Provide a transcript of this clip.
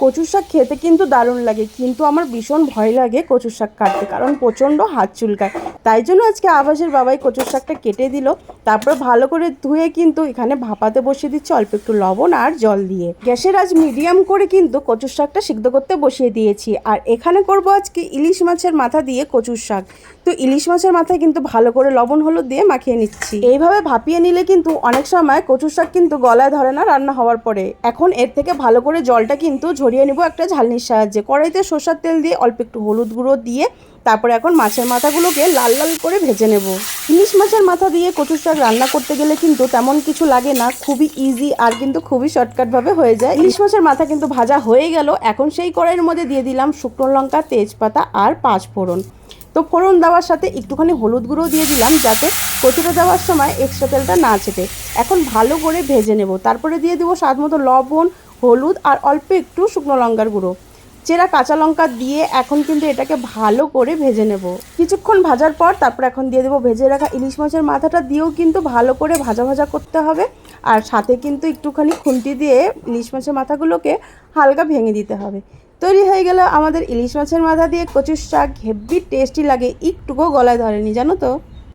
কচুর শাক খেতে কিন্তু দারুণ লাগে, কিন্তু আমার ভীষণ ভয় লাগে কচুর শাক কাটতে, কারণ প্রচণ্ড হাত চুলকায়। তাই জন্য আজকে আভাসের বাবাই কচুর শাকটা কেটে দিল। তারপর ভালো করে ধুয়ে কিন্তু এখানে ভাপাতে বসিয়ে দিচ্ছি অল্প একটু লবণ আর জল দিয়ে। গ্যাসের আজ মিডিয়াম করে কিন্তু কচুর শাকটা সিদ্ধ করতে বসিয়ে দিয়েছি। আর এখানে করব আজকে ইলিশ মাছের মাথা দিয়ে কচুর শাক। তো ইলিশ মাছের মাথায় কিন্তু ভালো করে লবণ হলুদ দিয়ে মাখিয়ে নিচ্ছি। এইভাবে ভাপিয়ে নিলে কিন্তু অনেক সময় কচুর শাক কিন্তু গলায় ধরে না রান্না হওয়ার পরে। এখন এর থেকে ভালো করে জলটা কিন্তু ঝরিয়ে নেব একটা ঝালনির সাহায্যে। কড়াইতে সরষের তেল দিয়ে অল্প একটু হলুদ গুঁড়ো দিয়ে তারপরে এখন মাছের মাথাগুলোকে লাল লাল করে ভেজে নেব। ইলিশ মাছের মাথা দিয়ে কচুর শাক রান্না করতে গেলে কিন্তু তেমন কিছু লাগে না, খুবই ইজি আর কিন্তু খুবই শর্টকাটভাবে হয়ে যায়। ইলিশ মাছের মাথা কিন্তু ভাজা হয়ে গেল। এখন সেই কড়াইয়ের মধ্যে দিয়ে দিলাম শুকনো লঙ্কা, তেজপাতা আর 5 ফোড়ন। তো ফোড়ন দেওয়ার সাথে একটুখানি হলুদ গুঁড়ো দিয়ে দিলাম, যাতে কচুটা দেওয়ার সময় এক্সট্রা তেলটা না ছেটে। এখন ভালো করে ভেজে নেব। তারপরে দিয়ে দেবো স্বাদ মতো লবণ, হলুদ আর অল্প একটু শুকনো লঙ্কার গুঁড়ো, চেরা কাঁচা লঙ্কা দিয়ে এখন কিন্তু এটাকে ভালো করে ভেজে নেব। কিছুক্ষণ ভাজার পর তারপর এখন দিয়ে দেবো ভেজে রাখা ইলিশ মাছের মাথাটা, দিয়েও কিন্তু ভালো করে ভাজা ভাজা করতে হবে। আর সাথে কিন্তু একটুখানি খুন্তি দিয়ে ইলিশ মাছের মাথাগুলোকে হালকা ভেঙে দিতে হবে। তৈরি হয়ে গেল আমাদের ইলিশ মাছের মাথা দিয়ে কচুর শাক। হেভি টেস্টি লাগে, একটুকুও গলায় ধরেনি জানো তো।